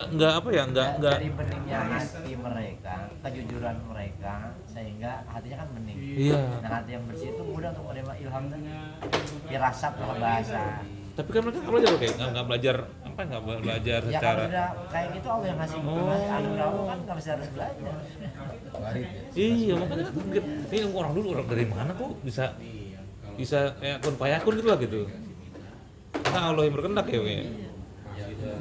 nggak apa ya, nggak. Dari beningnya hati mereka, kejujuran mereka, sehingga hatinya kan bening. Iya. Nah, hati yang bersih itu mudah untuk menerima ilham dan firasat dalam bahasa. Tapi kan mereka nggak belajar kayak nggak belajar apa, nggak belajar Ya secara. kalau udah kayak gitu Allah yang ngasih anugerah Allah kan nggak bisa harus belajar. Iya, makanya aku pikir ini orang dulu orang dari mana kok bisa kayak kun payakun gitu lah gitu. Karena Allah yang berkehendak ya kayaknya.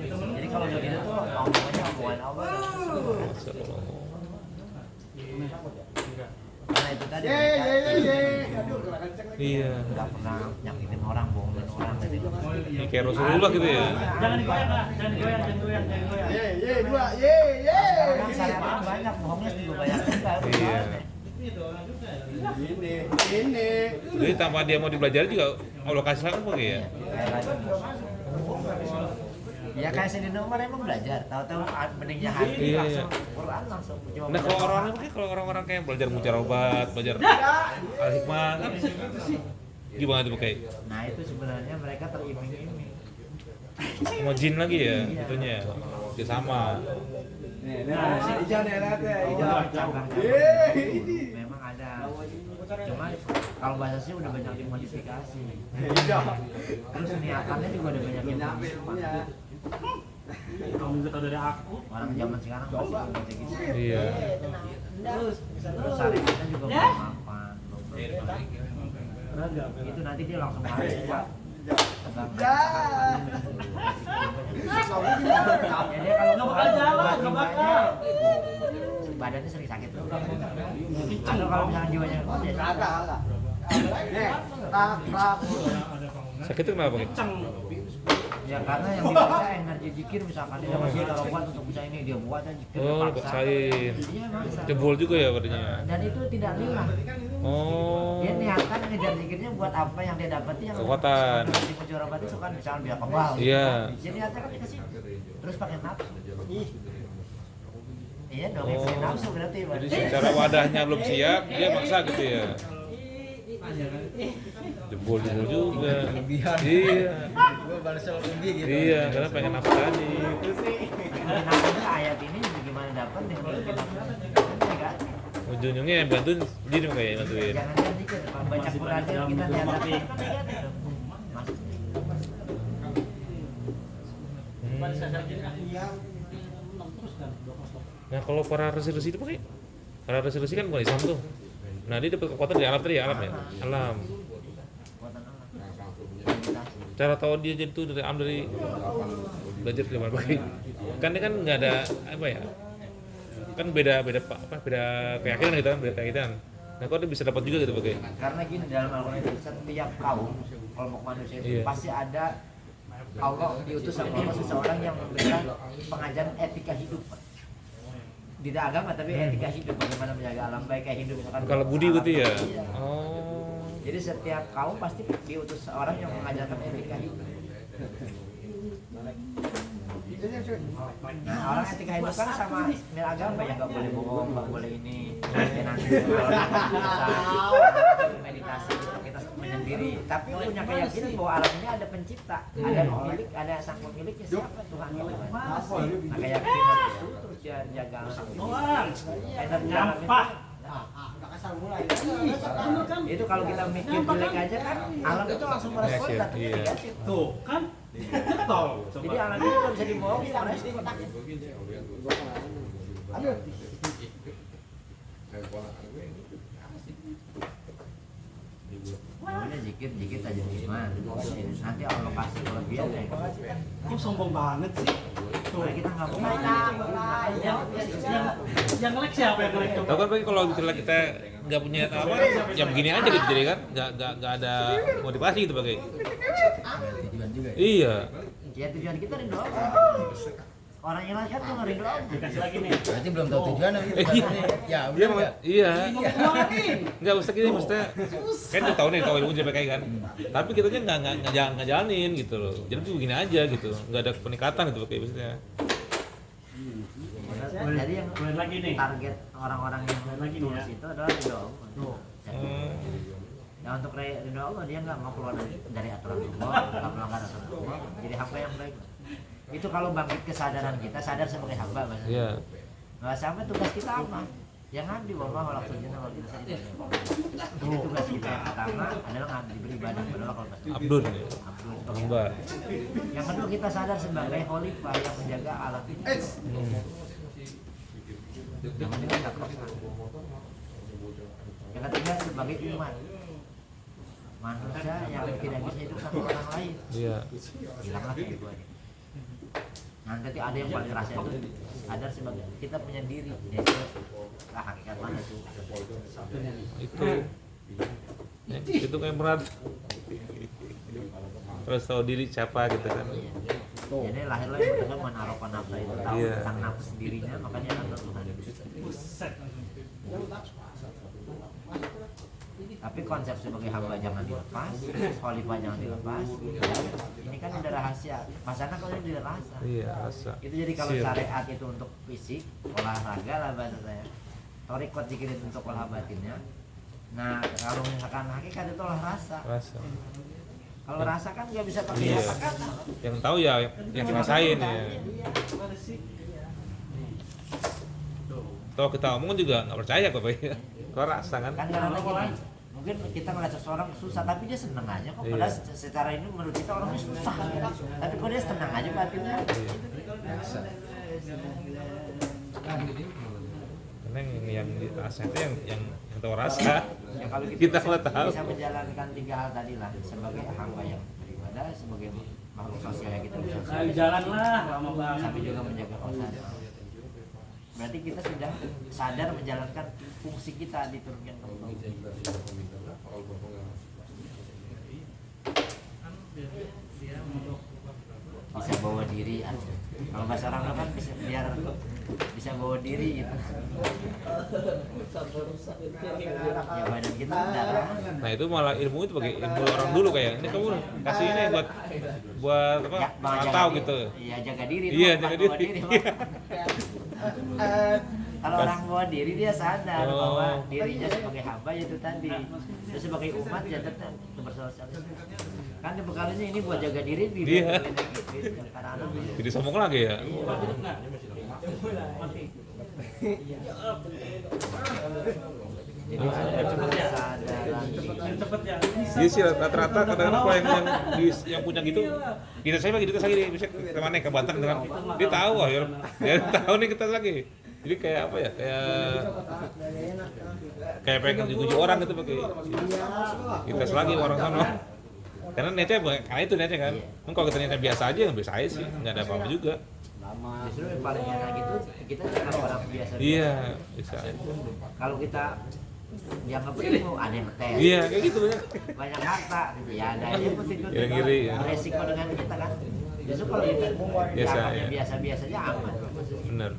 Jadi kalau udah gitu tuh omongannya omongan Allah. Karena itu tadi Iya. nggak pernah nyakitin orang, bohongin orang gitu. Ini kayak Rasulullah gitu ya. Jangan digoyang lah, jangan digoyang. Orang syariatnya banyak, bohongnya juga banyak juga. Iya. Ini. Jadi tanpa dia mau dipelajari juga Allah kasih langsung kok ya. Ya kayak Sayyidina Umar emang belajar, tahu-tahu beningnya hati Iya, langsung Quran langsung. Cuma Nah kalau orang-orang kayak belajar mujarobat, belajar al-hikmah, kan gimana tuh kayak Nah itu sebenarnya mereka teriming-iming. mau jin lagi ya, itunya dia sama. Hijau nih, lihat ya, hijau. Cabang-cabang itu memang ada. Cuma kalau bahasa sih udah banyak dimodifikasi. Terus niatannya juga udah banyak yang dimodifikasi. Kamu juga tahu dari aku. Orang zaman sekarang masih baca gitu. Iya. Terus syariatnya juga belum mapan, itu nanti dia langsung lari ya. Jadi kalau Nggak bakal. badannya sering sakit tuh. Atau kalau misalnya jiwanya kuat ya Agak. Nih, tak. Sakit itu kenapa? Kenceng. ya karena yang dibaca energi zikir misalkan dia masih ada obat untuk bisa ini dia buat dan zikir Oh, terpaksa. paksain. Iya maksa. Jebol juga ya berarti. Dan itu tidak lillah. Oh. Dia niatkan ngejar zikirnya buat apa yang dia dapati yang Kekuatan. di mujarabah itu kan misalnya biar kebal. Iya. Jadi niatnya kan dikasih terus pakai nafsu. Iya dong, Oh. pakai nafsu berarti. Pak. Jadi secara wadahnya belum siap, dia maksa gitu ya. Jebol juga. Iya. Gue balas lebih gitu. Iya, karena pengen apa tadi. Bikin nafsunya ayat ini gimana dapat dengan bikin nafsunya enggak. Ujung-ujungnya yang bantuin jin kayak bantuin. Jangan kan zikir, Pak. Baca Quran aja kita lihat kan negatif. Nah kalau para resi-resi itu pakai, para resi-resi kan bukan Islam tuh. Nah dia dapat kekuatan dari alam tadi ya, alam ya, alam. Buatan Allah. Cara tahu dia jadi tuh dari alam dari belajar dari mana pakai. Kan dia kan nggak ada apa ya, kan beda keyakinan gitu kan, beda keyakinan. Nah kok dia bisa dapat juga gitu pakai. Karena gini dalam Al-Quran itu setiap kaum kelompok manusia itu Iya. pasti ada Allah diutus sama Allah seseorang yang memberikan pengajaran etika hidup. Tidak agama tapi etika hidup, bagaimana menjaga alam baik kayak hidup misalkan. Kalau budi gitu ya. Iya. Oh. Jadi setiap kaum pasti diutus seorang yang mengajarkan etika hidup. Nah, orang etika hidup kan sama nilai agama yang nggak boleh bohong, nggak boleh ini, nanti meditasi kita menyendiri. Tapi punya keyakinan bahwa alam ini ada pencipta, ada pemilik, ada sang pemiliknya siapa Tuhan kita. Nah, keyakinan itu terus jaga alam ini. Energi alam itu. Itu kalau kita mikir jelek aja kan alam itu langsung merespon dan Iya. negatif. Tuh kan? Betul. Jadi alam itu nggak bisa dibohongi, merespon. Namanya zikir aja iman. Nanti Allah kasih kelebihan ya. Kok sombong banget sih? Tuh. Nah, kita nggak boleh Yang nge-like siapa yang nge-like Tahu coba? kan Pak, kalau misalnya kita nggak punya apa, ya begini aja gitu jadi kan, nggak ada motivasi gitu pakai. tujuan juga. Iya. Ya tujuan kita rindu Allah. Orang yang lain kan tuh rindu Allah. Dikasih lagi nih. Berarti belum tahu tujuan nih. Iya. Ya, Dia belum ya. iya. Ngomong lagi. Nggak usah gini maksudnya. Kan udah tahu nih tahu ilmu JPK kan. Tapi kitanya nggak jalanin gitu loh. Jadi tuh begini aja gitu. Nggak ada peningkatan gitu pakai maksudnya. Jadi yang Mulai lagi nih. target orang-orang yang Lagi nih tulus ya. itu adalah ridho Allah. Tuh. Nah untuk ridho Allah dia nggak mau keluar dari aturan Allah, nggak melanggar aturan Allah. Jadi hamba yang baik. Itu kalau bangkit kesadaran kita, sadar sebagai hamba Mas. Iya. Nggak sama tugas kita apa? Yang ngabdi wallah wala sujana wal insan itu. Jadi tugas kita yang pertama adalah ngabdi beribadah kepada Allah kalau Abdul ya. Abdul. Hamba. Yang kedua kita sadar sebagai khalifah yang menjaga alam ini. Jangan kita kosong. Yang ketiga sebagai umat manusia yang tidak bisa hidup tanpa orang lain. Iya. Hilanglah kehidupannya. Nanti ada yang paling rasa itu sadar sebagai kita punya diri, yaitu hakikat mana itu. Itu kayak berat. Terus tahu diri siapa gitu kan. Jadi lahirlah yang pertama menaruhkan nafsu itu, tahu Iya. tentang nafsu dirinya, makanya akan Tuhan. Buset. Tapi konsep sebagai hamba jangan dilepas, khalifah jangan dilepas. Ini kan udah rahasia. Masana kalau ini tidak rasa. Iya, rasa. Itu jadi kalau Sir. syariat itu untuk fisik, olahraga lah bahasa saya. Torikot jika itu untuk olah batinnya. Nah kalau misalkan hakikat itu olah rasa. Rasa. Kalau rasa kan nggak bisa pakai Iya. kata-kata. Yang tahu ya yang ngerasain ya. Mana sih? Kalau kita omong juga nggak percaya kok Pak. Kok rasa kan? Kan karena gini, mungkin kita ngeliat seseorang susah tapi dia senang aja kok. Padahal secara ini menurut kita orangnya susah, tapi kok dia senang aja batinnya. Karena yang rasa itu yang tahu rasa. Ya kalau Kita nggak tahu. bisa menjalankan 3 hal tadi lah sebagai hamba yang beribadah, sebagai makhluk sosial yang kita bisa Nah, jalan lah, lama banget. sampai juga menjaga keusahaan. Berarti kita sudah sadar menjalankan fungsi kita diturunkan ke bumi. Bisa bawa diri, kalau bahasa orang kan bisa biar bisa bawa diri gitu. Ya badan kita kan darah. Nah itu malah ilmu itu bagi ilmu orang dulu kayak ini kamu kasih ini buat apa Ya, mantau gitu. Iya jaga diri. Iya doang, jaga bawa diri. Bang. Kalau orang bawa diri dia sadar Oh. bahwa dirinya sebagai hamba itu tadi, dia sebagai umat ya tetap bersosialisasi. Kan dibekalinya ini buat jaga diri di Iya. anak-anak. Jadi sombong lagi ya. Jadi ada kesadaran Cepet ya. Iya sih rata-rata kadang-kadang kalau yang punya gitu kita saya lagi kita lagi bisa ke mana ke Banten dengan dia tahu wah ya dia tahu nih kita lagi jadi kayak apa ya kayak pengen diuji orang gitu pakai kita lagi orang sana karena niatnya karena itu niatnya kan kalau kita niatnya biasa aja sih nggak ada apa-apa juga justru yang paling enak itu kita jangan orang biasa. iya bisa Kalau kita dianggap ilmu ada yang tes. iya kayak gitu ya Banyak harta gitu ya ada aja pun itu Ngiri-ngiri, ya. beresiko dengan kita kan. Justru kalau kita Biasa, dianggapnya ya. biasa-biasa aja aman. bener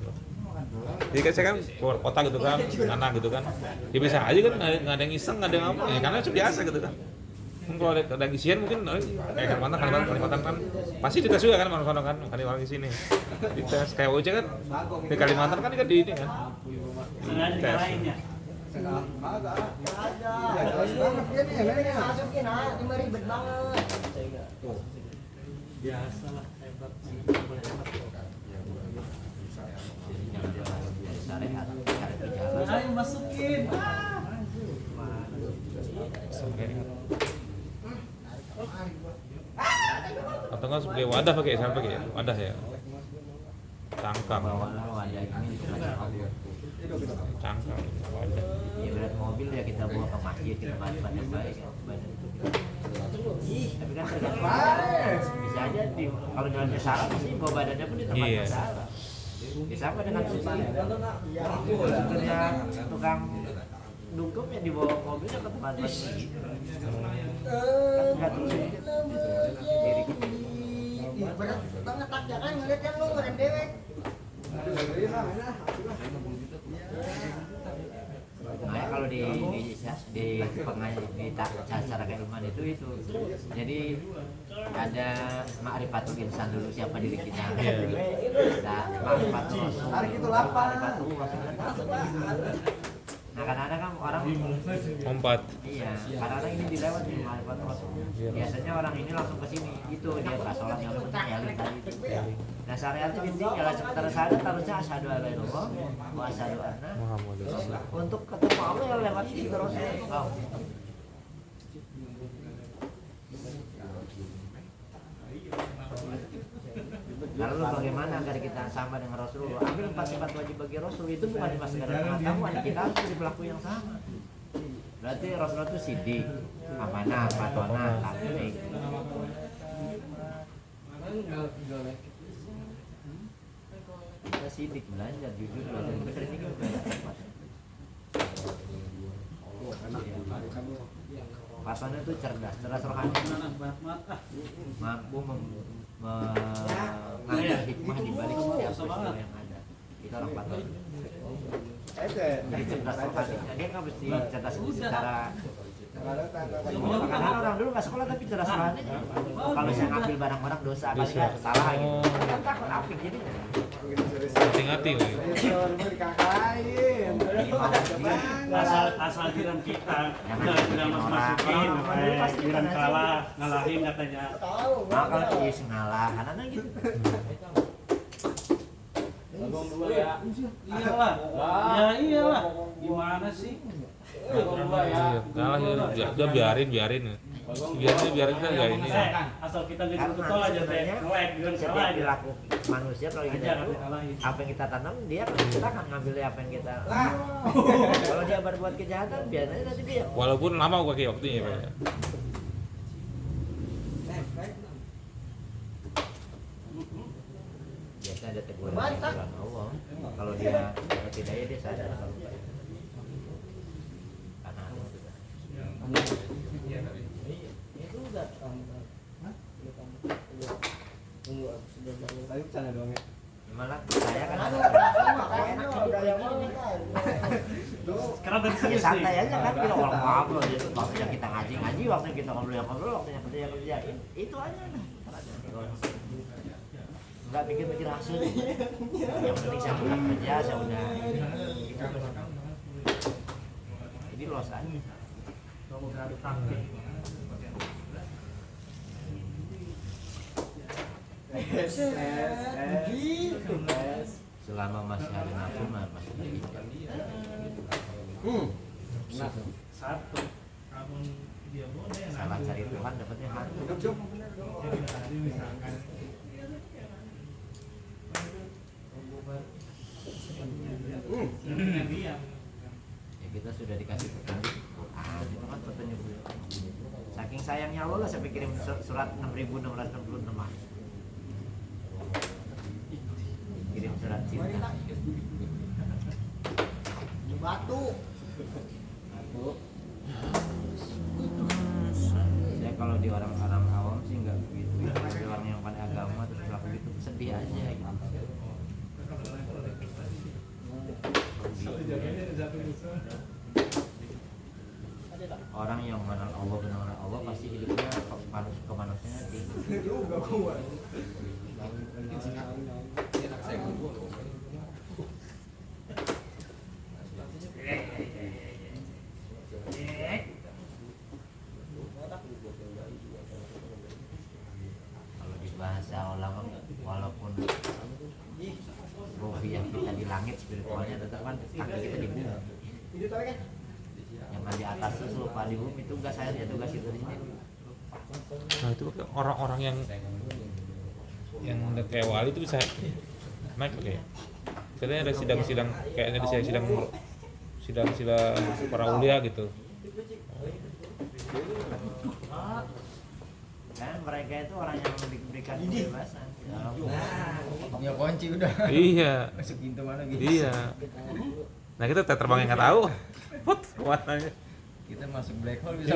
jadi kan saya kan keluar kota gitu kan anak gitu kan ya bisa aja kan nggak ada yang iseng nggak ada yang apa ya karena itu biasa gitu kan kalau ada yang isian mungkin kayak Kalimantan kan pasti dites juga kan orang-orang kan orang di sini dites kayak OJ kan di Kalimantan kan di ini kan Sengaja Tes. dikalahin ya. Masukin ah, ini ribet banget. Biasa lah, hebat. Dari syariat berjalan. Ayo masukin. atau kan sebagai wadah pakai siapa pakai ya wadah ya cangkang Bawa wadah ini cangkang wadah ya berat mobil ya kita bawa ke masjid kita bahan yang baik ya. Badan itu tapi kan tergantung bisa aja di kalau jalannya salah pasti bawa badannya pun di tempat Iya. yang salah. Bisa apa dengan supir? Supirnya tukang dukung ya dibawa mobilnya ke tempat masjid. Kan tergantung diri kita. Berat banget tak jangan ngeliat yang lu ngerem dewek. Makanya kalau di pengajian di acara keilmuan itu jadi ada ma'rifatul insan dulu siapa diri kita. Nah, ma'rifatul rasul. Ma'rifatul rasul. Nah kadang-kadang kan orang Lompat. iya, kadang-kadang ini dilewat nih ma'rifat Rasul. Iya. Biasanya orang ini langsung ke sini, itu dia nggak sholat yang penting eling tadi itu. Nah syariatnya intinya kalau seputar syahadat harusnya asyhadu alla ilaha illallah wa asyhadu anna Muhammad Rasulullah. untuk ketemu Allah ya lewat ini terus. Oh. Lalu bagaimana agar kita sama dengan Rasulullah? Ambil 4 sifat wajib bagi Rasul itu bukan cuma sekedar pengetahuan, kita harus jadi pelaku yang sama. Berarti Rasulullah itu sidik, amanah, patonah, taktik. Kita sidik, belajar, jujur, belajar, berkritik juga. Patonah itu cerdas, cerdas rohani, mampu mengambil hikmah di balik setiap peristiwa yang ada. Itu orang paton. Jadi cerdas rohani. Dia nggak mesti cerdas secara karena orang dulu nggak sekolah tapi cerdas rohani. Kalau saya ngambil barang-barang dosa, kali kan salah gitu. Kan takut apik jadi. Hati-hati loh. Asal jiran kita udah masukin jiran kalah ngalahin katanya. Nah kalau dia ngalah, karena gitu. Iyalah, ya iyalah. Gimana sih? Iya, kalah ya. Udah biarin. Biarin kita enggak ini. Asal kita gitu Karena betul aja teh. sebenarnya Ngelek dengan salah setiap aja. perilaku manusia kalau kita Aja itu kalahin. apa yang kita tanam dia kita akan ngambil apa yang kita kalau dia berbuat kejahatan biasanya nanti dia Walaupun lama pakai waktunya Pak. biasa ada teguran dari Allah kalau dia tidak ya dia sadar karena Tadi bercanda doang ya. malah saya kan enak hidup kayak gini Sekarang dari ya sini santai aja kan kita orang ngobrol gitu waktunya kita ngaji waktunya kita ngobrol waktunya kerja itu aja nah nggak mikir hasil yang penting saya udah kerja saya udah jadi los aja selama masih ada nafsu mah masih ada satu. salah cari Tuhan dapatnya hantu ya kita sudah dikasih petunjuk Quran itu kan petunjuk saking sayangnya Allah lah sampai kirim surat 6666 kirim surat cinta Batu. saya kalau di orang-orang awam sih nggak begitu ya. Di orang yang pada agama terus laku gitu sedih aja gitu orang yang mengenal Allah benar Allah pasti hidupnya kemanusiaan tinggi kalau di bahasa ulama walaupun ruhiyah kita di langit spiritualnya tetap kan kaki kita di bumi yang di atas itu lupa di bumi tugas saya dia tugas itu di sini Nah itu orang-orang yang udah kayak wali itu bisa naik kayak. Katanya ada sidang-sidang kayaknya ada sidang para ulia gitu. kan mereka itu orang yang diberikan kebebasan Ya kunci udah. Iya. Masuk pintu mana gitu. Iya. Nah kita terbang yang nggak tahu. Put warnanya. Kita masuk black hole bisa.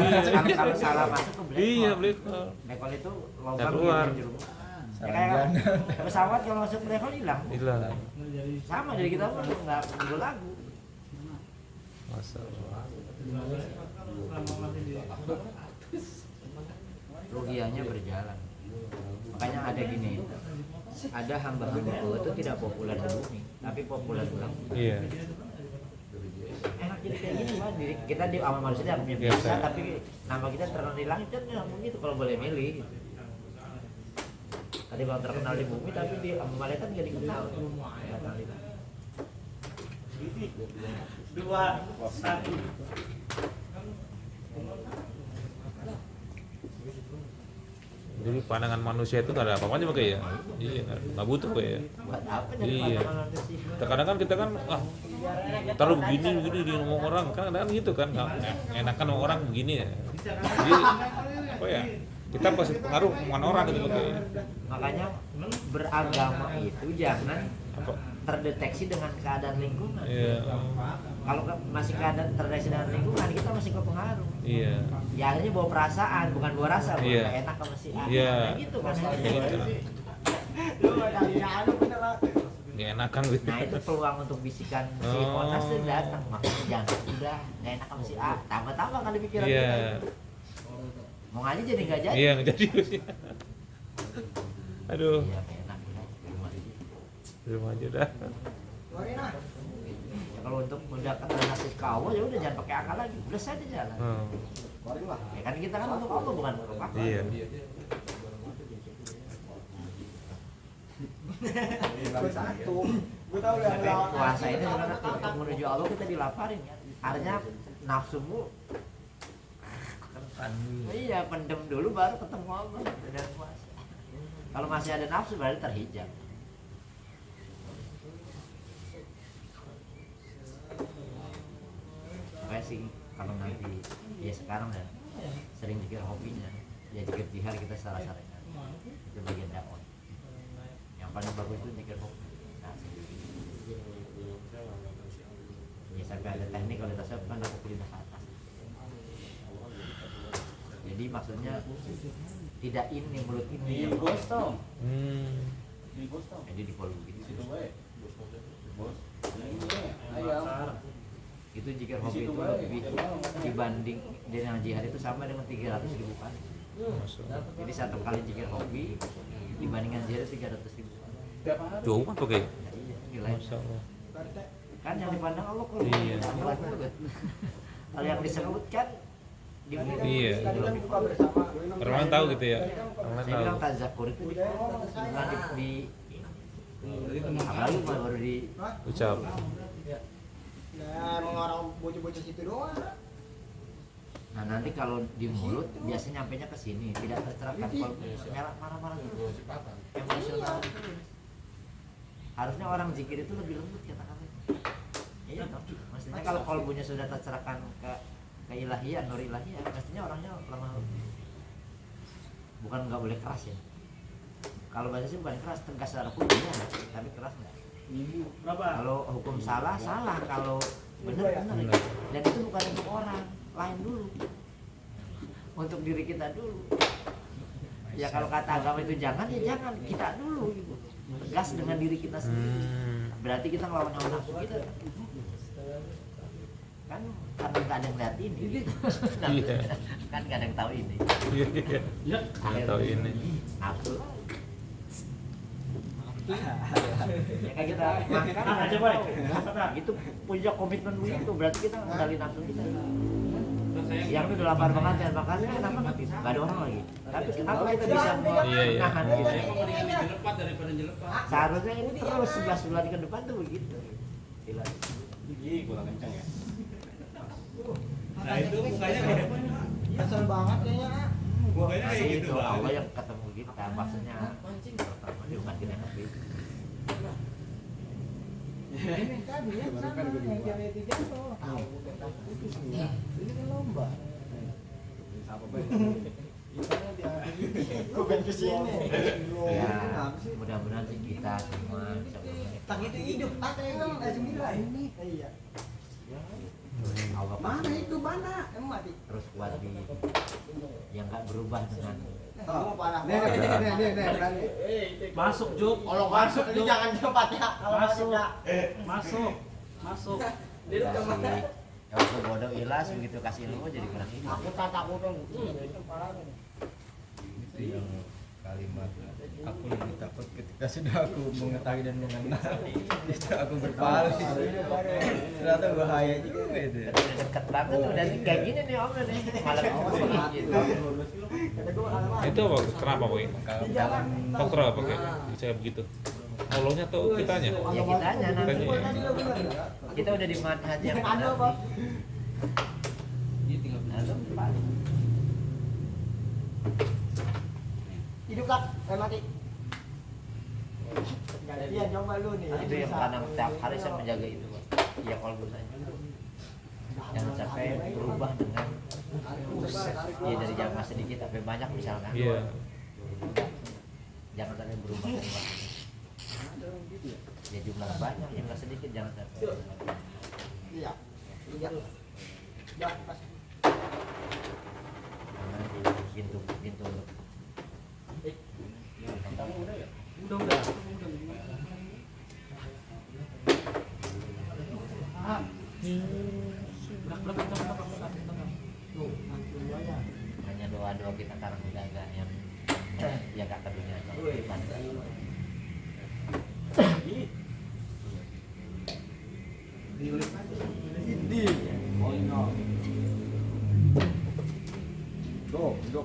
kalau salah masuk ke black Iya, hole. black hole. Black hole itu Nggak logam keluar. gitu ya Sarang kayak jana. pesawat kalau masuk black hole hilang Hilang. sama jadi kita pun nggak nunggu lagu Masa. rugiannya berjalan makanya ada gini ada hamba-hamba Allah itu tidak populer di bumi tapi populer di langit Iya. enak jadi kayak gini Pak. Kita di awal manusia dia punya Biasa. biasa, tapi nama kita terkenal di langit kan nggak begitu kalau boleh milih. Tadi kalau terkenal di bumi tapi di malaikat nggak dikenal. Nggak kenal di langit. 2-1. Jadi pandangan manusia itu nggak ada apa-apanya pakai ya. Iya, nggak butuh kayak ya. Buat apa jadi Iya. pandangan manusia? Terkadang kan kita kan taruh begini di ngomong orang kan gitu kan enakan sama orang begini ya. Jadi apa ya? Kita pasti pengaruh omongan orang gitu kayak. Makanya beragama itu jangan Apa? terdeteksi dengan keadaan lingkungan. Iya. Kalau masih keadaan terdeteksi dengan lingkungan, kita masih kepengaruh. Iya. Ya akhirnya bawa perasaan, bukan bawa rasa. Bawa Iya. nggak enak sama si A. Iya. Nah, gitu kan. Gitu. Lu ada jalan beneran. Nggak enakan gitu. Nah itu peluang untuk bisikan si Oh. Monas itu datang. Makanya jangan udah nggak enak sama si A. Tambah-tambah kali pikiran Iya. kita. Mau ngaji jadi nggak jadi. Iya, nggak jadi. Aduh, Iya nggak enak. Di rumah aja. di rumah aja dah. Keluarin ah. Ya, kalau untuk mendapatkan nasib kau ya udah jangan pakai akal lagi. Udah saja jalan. Keluarin lah. Ya kan kita kan untuk Allah bukan untuk akal. Iya. Satu. Gue tahu yang Tapi puasa ini sebenarnya untuk menuju Allah kita dilaparin ya. Artinya nafsumu iya pendem dulu baru ketemu Allah dengan puasa. Kalau masih ada nafsu berarti terhijab. Makanya sih kalau nanti ya sekarang ya sering zikir hobinya ya zikir jihar kita salah-salahnya itu bagian dakwah. Yang paling bagus itu zikir hobi. Nah, sendiri. Ya sampai ada teknik kalau kita kan aku pindah ke atas. Jadi maksudnya tidak ini mulut ini yang jadi di polu gitu. Itu jika hobi itu lebih dibanding dengan jihad itu sama dengan 300.000 kali. Jadi satu kali jikir hobi dibandingkan jihad 300.000 kali. Jauh kan pakai. Iya, nilai. Masya Allah. Kan yang dipandang Allah kalau Iya. mulut mulut. Kalau yang disebutkan di mulut. Iya. tadi kan buka bersama. Orang tahu gitu ya. Orang Saya tahu. bilang tazakur itu bukan di apalagi baru di Ucap. Nah, emang orang bocah-bocah situ doang. nah nanti kalau di mulut biasanya nyampainya ke sini tidak tercerahkan kalau marah-marah gitu emosional harusnya orang zikir itu lebih lembut kata-kata iya dong maksudnya kalau kolbunya sudah tercerahkan ke ilahian nur ilahian mestinya orangnya lemah lembut bukan nggak boleh keras ya kalau bahasa sih bukan keras tegas secara hukumnya tapi keras nggak Berapa? kalau hukum salah salah kalau benar benar dan itu bukan untuk orang lain dulu untuk diri kita dulu ya kalau kata agama itu jangan ya jangan kita dulu gitu tegas dengan diri kita sendiri berarti kita ngelawan hawa nafsu kita kan karena nggak ada yang lihat ini Iya. kan nggak ada yang tahu ini Iya. Ya. Nggak tahu ini. nafsu ya kayak kita makan Ah, aja, Boy. itu punya komitmen begitu berarti kita ngendalin nafsu kita yang udah lapar banget dan makannya enak banget gitu nggak ada orang lagi tapi kenapa kita bisa Iya, iya. menahan gitu seharusnya ini terus 11 bulan ke depan tuh begitu gila Nah, itu mukanya kayak Kesel banget kayaknya. masih itu Allah yang ketemu kita maksudnya pertama dia bukan kita yang ngerti Ini tadi ya sama yang cewek itu jatuh. Tahu ini kan lomba. Gue pengen kesini. ya mudah-mudahan sih kita semua bisa Tak itu hidup, tak emang 9 ini. Iya. Allah Mana pasti itu mana? Emang mati. terus kuat di yang nggak berubah dengan Oh, parah. Nih, berani. masuk Juk. Kalau masuk ini jangan cepat ya. Kalau Masuk. masuk Masuk. kasih waktu bodoh ilas begitu kasih ilmu jadi kurang ini aku tak takut dong. Itu yang kalimat aku lebih takut ketika sudah aku mengetahui dan mengenal justru aku berpaling. Ternyata bahaya juga itu ya. Udah deket banget udah nih kayak gini nih om nih malam gitu. Itu apa? Kenapa Boy? Kalau dalam Faktor apa kayak bisa begitu? Allahnya atau kitanya? Ya kita aja nanti Kitanya ya? kita udah di manhaj yang benar nih. Nah, itu paling. Hidup lah, mati. Gantian coba lu nih. Itu yang kadang tiap hari saya menjaga itu Pak. Ya kalau gue saya jangan sampai berubah dengan ya dari jamaah sedikit sampai banyak misalkan. Iya. Jangan sampai berubah dari waktu. Ya jumlah banyak jumlah sedikit jangan sampai. Iya. Iya. Ya, pas. Karena di pintu hanya doa-doa kita karang menjaga yang jaga ke dunia depan.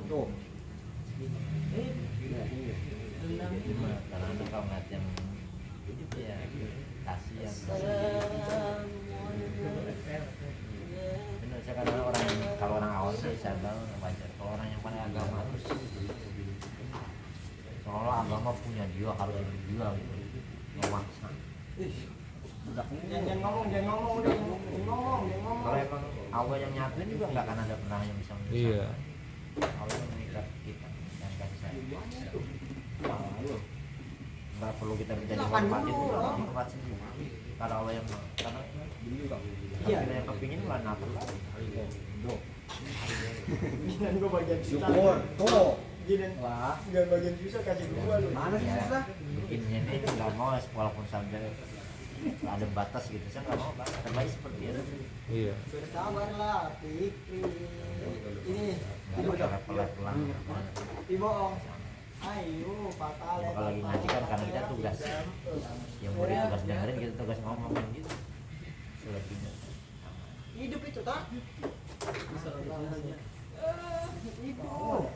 Tuh. Karena ada kalau ngeliat yang ya kasihan. Benar saya karena kalau orang awam sih saya bilang wajar. Kalau orang yang pada agama terus seolah agama punya dia harus dia gitu memaksa. Jangan ngomong. Kalau emang Allah yang nyatuin juga nggak akan ada pernah yang bisa memisahkan. Iya. Allah yang mengikat kita dan kasih sayang. Nggak perlu kita minta dihormatin, dihormat sendiri. Kalau Allah yang mau, karena kita yang kepingin lah nafsu. Ginian gua bagian Syukur. Tuh. Ginian Lah. jangan bagian susah kasih gua lu. Mana sih Ya, susah? bikinnya ini nggak mau walaupun sampai ada batas gitu, saya nggak mau banget. Terbaik seperti itu. Iya. Bersabarlah, Fikri. Ini ibu Nggak ada pelan-pelan. bohong. Ayo, fatal. Kalau lagi ngaji kan karena kita tugas, yang murid tugas dengerin, kita tugas ngomongin gitu. Selebihnya. Hidup itu tak? Ibu. Oh.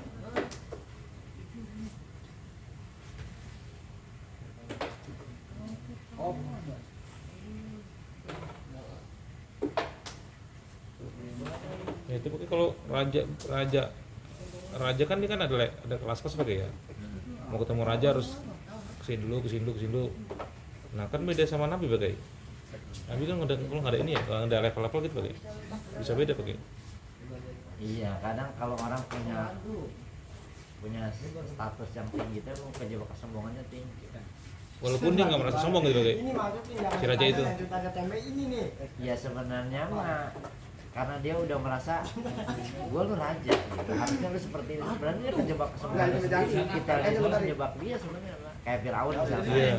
Ya itu pokoknya kalau raja kan dia kan ada kelas-kelas pakai ya. Mau ketemu raja harus kesini dulu. Nah kan beda sama nabi pakai. Nabi kan udah kalau nggak ada ini ya, kalau nggak ada level-level gitu pakai. Bisa beda pakai. Iya, kadang kalau orang punya status yang tinggi itu kejebak kesombongannya tinggi. Walaupun dia nggak merasa sombong gitu pakai. Ini maksudnya Si raja itu. lanjut ada tempe ini nih. Ya sebenarnya mah karena dia udah merasa gua lu raja gitu. Harusnya lu seperti ini. Sebenarnya dia kejebak kesombongannya sendiri. Kita itu terjebak dia sebenarnya Pak. Kayak Firaun misalnya. Iya.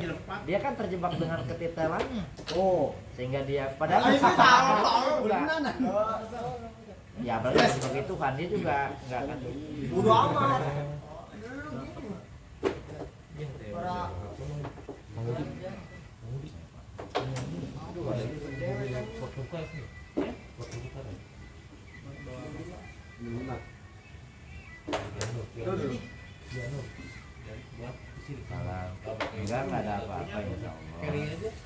Dia kan terjebak dengan ketitelannya. Oh. Sehingga dia padahal Ini tahu juga. benar. Ya apalagi sebagai Tuhan dia juga enggak akan Bodo amat. Para kalau enggak ada apa-apa insya Allah.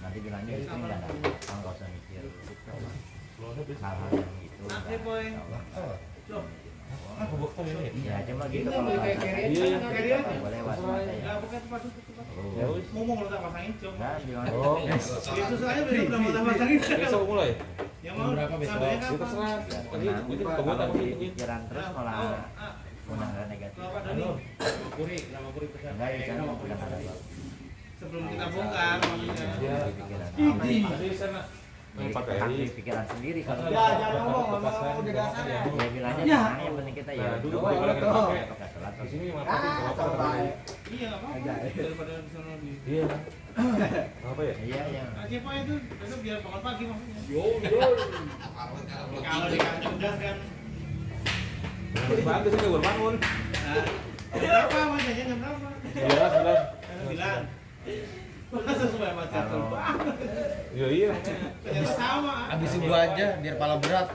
Nanti bilangnya itu enggak ada apa-apa, enggak usah mikir hal-hal yang itu. Ya cuma gitu kalau boleh waspada ya. Ngomong lu tak pasangin, Cok. Enggak bilang Yesus aja udah mau tak pasangin. Besok mulai. Yang mau Berapa besok? sampai Kita kapan? serah. Tadi itu kebuat kalau apa di gitu. pikiran terus malah menanggapi negatif. Bapak Doni, nama puri pesan. Enggak bisa udah ada apa. Sebelum kita bongkar maksudnya. Iya. Di pikiran. Tadi sana Jadi pakai tekan di pikiran sendiri kalau ya jangan ngomong sama udah dasarnya. ya bilangnya tenang, yang penting kita ya Nah, dulu doa, kalau kita doa, pakai pakai sholat di sini manfaatin kalau apa santai. Iya enggak apa-apa. Daripada di sana lebih. Iya. Apa ya? iya yang Nah, siapa itu? Besok biar bangun pagi maksudnya. Kalau dikasih tugas kan. Bagus ini baru bangun. Nah, jam berapa Mas? Jam berapa? Jelas, jelas. Bilang. Masa supaya macet Kalau- Iya, iya. sama. Habis subuh aja biar pala berat.